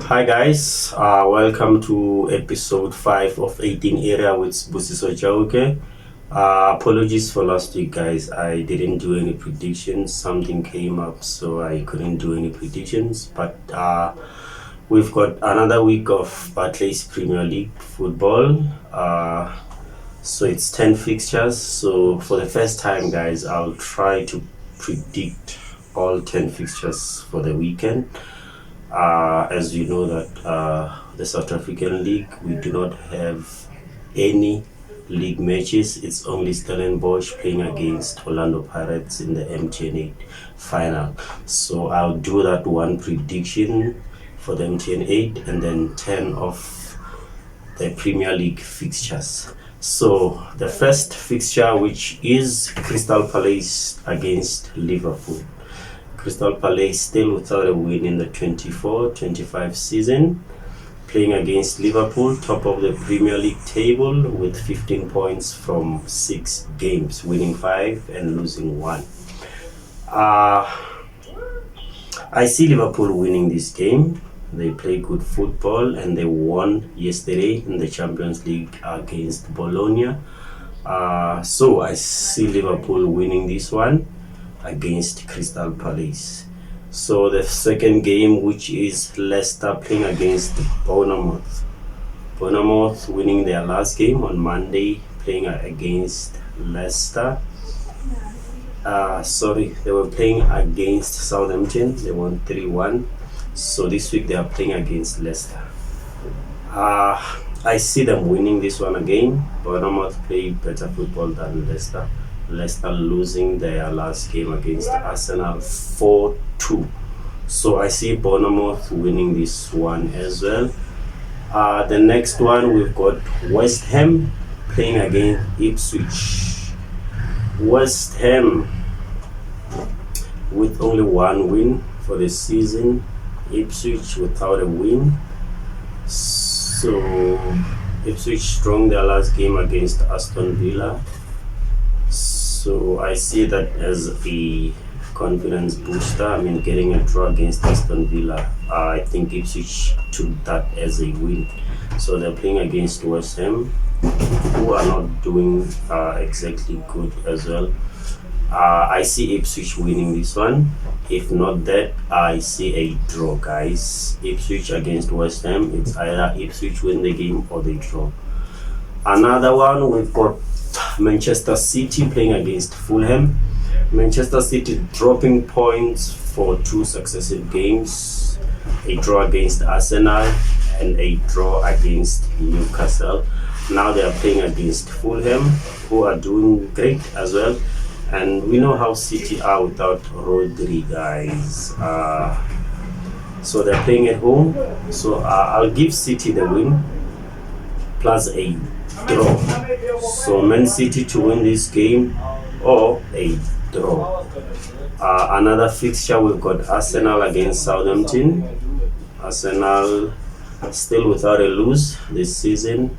Hi guys, welcome to episode 5 of 18 area with Busiso Jauke. Apologies for last week guys, I didn't do any predictions, something came up so I couldn't do any predictions, but we've got another week of Barclays Premier League football. So it's 10 fixtures, so for the first time guys, I'll try to predict all 10 fixtures for the weekend. As you know that the South African League, we do not have any league matches. It's only Stellenbosch playing against Orlando Pirates in the MTN 8 final. So I'll do that one prediction for the MTN 8 and then 10 of the Premier League fixtures. So the first fixture, which is Crystal Palace against Liverpool. Crystal Palace still without a win in the 24-25 season, playing against Liverpool, top of the Premier League table with 15 points from 6 games, winning 5 and losing 1. I see Liverpool winning this game. They play good football and they won yesterday in the Champions League against Bologna. So I see Liverpool winning this one against Crystal Palace. So the second game, which is Leicester playing against Bournemouth. Bournemouth winning their last game on Monday, playing against Leicester. They were playing against Southampton. They won 3-1. So this week they are playing against Leicester. I see them winning this one again. Bournemouth play better football than Leicester. Leicester losing their last game against Arsenal 4-2. So I see Bournemouth winning this one as well. The next one, we've got West Ham playing against Ipswich. West Ham with only one win for the season. Ipswich without a win. So Ipswich strong their last game against Aston Villa. So I see that as a confidence booster. Getting a draw against Aston Villa. I think Ipswich took that as a win. So they're playing against West Ham, who are not doing exactly good as well. I see Ipswich winning this one. If not that, I see a draw, guys. Ipswich against West Ham. It's either Ipswich win the game or they draw. Another one, we've got Manchester City playing against Fulham. Manchester City dropping points for 2 successive games. A draw against Arsenal and a draw against Newcastle. Now they are playing against Fulham, who are doing great as well. And we know how City are without Rodri, guys. So they're playing at home. So I'll give City the win plus a draw. So Man City to win this game or a draw. Another fixture, we've got Arsenal against Southampton. Arsenal still without a lose this season,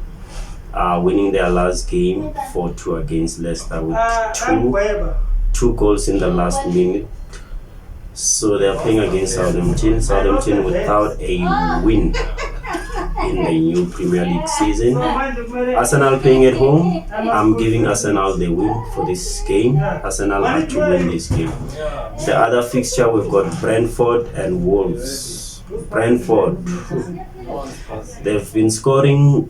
winning their last game 4-2 against Leicester with two goals in the last minute. So they're playing against Southampton. Southampton without a win in the new Premier League season. Arsenal playing at home. I'm giving Arsenal the win for this game. Arsenal have to win this game. The other fixture, we've got Brentford and Wolves. Brentford, they've been scoring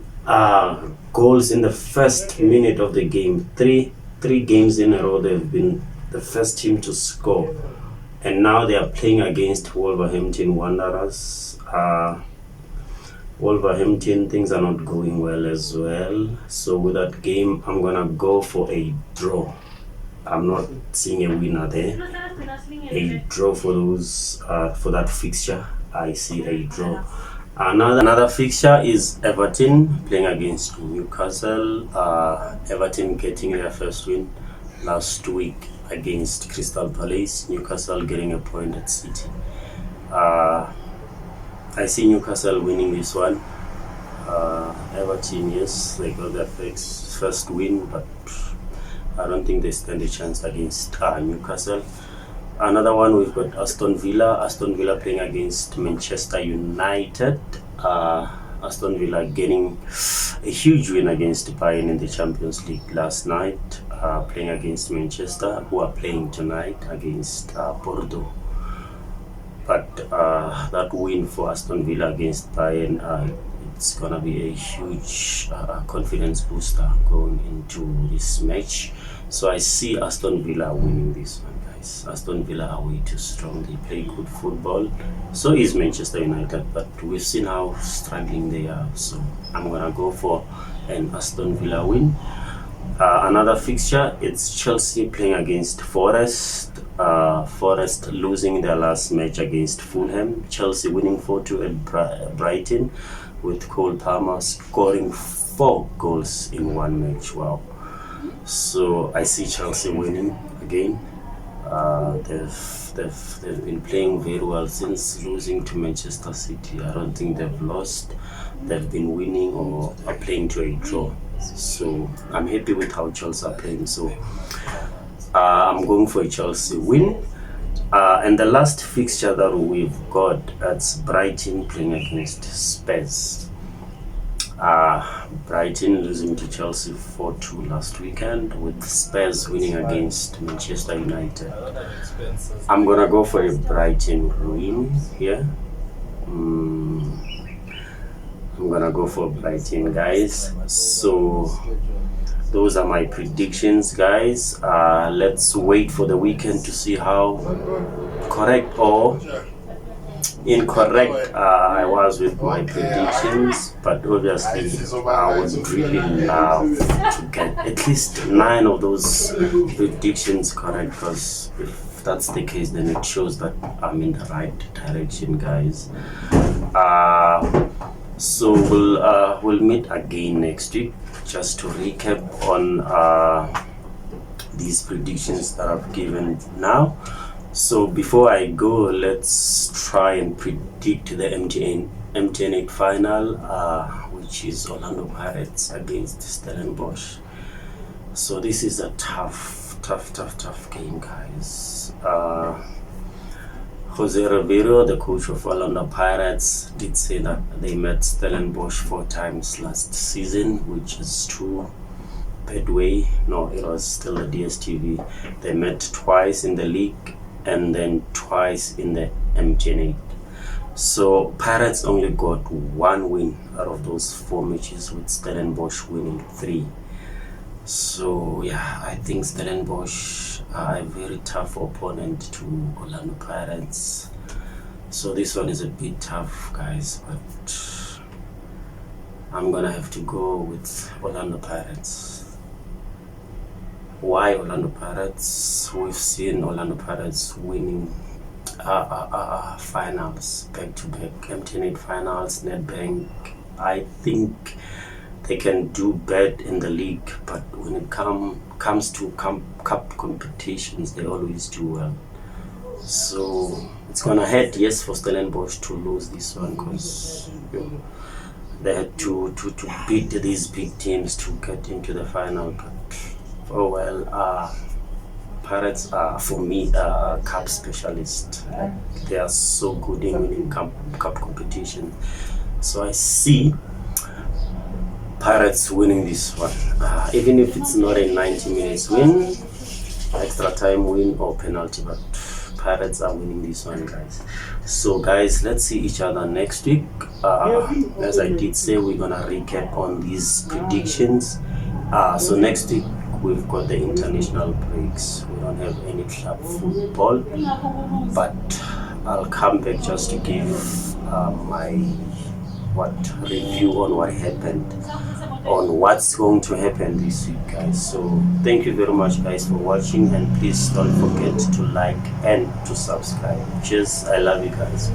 goals in the first minute of the game. Three games in a row they've been the first team to score. And now they are playing against Wolverhampton Wanderers. Wolverhampton, things are not going well as well. So with that game, I'm gonna go for a draw. I'm not seeing a winner there. A draw for those for that fixture. I see a draw. Another fixture is Everton playing against Newcastle. Everton getting their first win last week against Crystal Palace. Newcastle getting a point at City. I see Newcastle winning this one. Everton, yes, they got their first win, but I don't think they stand a chance against Newcastle. Another one, we've got Aston Villa. Aston Villa playing against Manchester United. Aston Villa getting a huge win against Bayern in the Champions League last night, playing against Manchester, who are playing tonight against Bordeaux. But that win for Aston Villa against Bayern, it's gonna be a huge confidence booster going into this match. So I see Aston Villa winning this one, guys. Aston Villa are way too strong. They play good football. So is Manchester United, but we've seen how struggling they are. So I'm gonna go for an Aston Villa win. Another fixture, it's Chelsea playing against Forest. Forest losing their last match against Fulham. Chelsea winning 4-2 at Brighton, with Cole Palmer scoring 4 goals in one match. Wow. So I see Chelsea winning again. They've been playing very well since losing to Manchester City. I don't think they've lost. They've been winning or are playing to a draw. So I'm happy with how Chelsea are playing. So I'm going for a Chelsea win. And the last fixture that we've got, that's Brighton playing against Spurs. Brighton losing to Chelsea 4-2 last weekend, with Spurs winning against Manchester United. I'm gonna go for a Brighton win here. I'm gonna go for Brighton, guys. So those are my predictions, guys. Let's wait for the weekend to see how correct or incorrect I was with my predictions. But obviously I would really love to get at least 9 of those predictions correct, because if that's the case, then it shows that I'm in the right direction, guys. So we'll meet again next week, just to recap on these predictions that I've given now. So before I go, let's try and predict the MTN 8 final, which is Orlando Pirates against Stellenbosch. So this is a tough game, guys. Jose Ribeiro, the coach of Orlando Pirates, did say that they met Stellenbosch 4 times last season, which is true. Bedway, no, it was still the DSTV. They met twice in the league and then twice in the MTN 8. So Pirates only got 1 win out of those 4 matches, with Stellenbosch winning 3. So yeah, I think Stellenbosch are a very tough opponent to Orlando Pirates. So this one is a bit tough, guys, but I'm gonna have to go with Orlando Pirates. Why Orlando Pirates? We've seen Orlando Pirates winning finals back to back, MTN 8 finals, Nedbank. I think they can do bad in the league, but when it comes to cup competitions, they always do well. So it's gonna hurt, yes, for Stellenbosch to lose this one, because they had to beat these big teams to get into the final. But oh well, Pirates are, for me, cup specialists. They are so good in winning cup competition. So I see Pirates winning this one, even if it's not a 90 minutes win, extra time win or penalty, but Pirates are winning this one, guys. So guys, let's see each other next week. As I did say, we're gonna recap on these predictions. So next week we've got the international breaks. We don't have any club football, but I'll come back just to give my review on what happened, on what's going to happen this week, guys. So thank you very much, guys, for watching, and please don't forget to like and to subscribe. Cheers, I love you guys.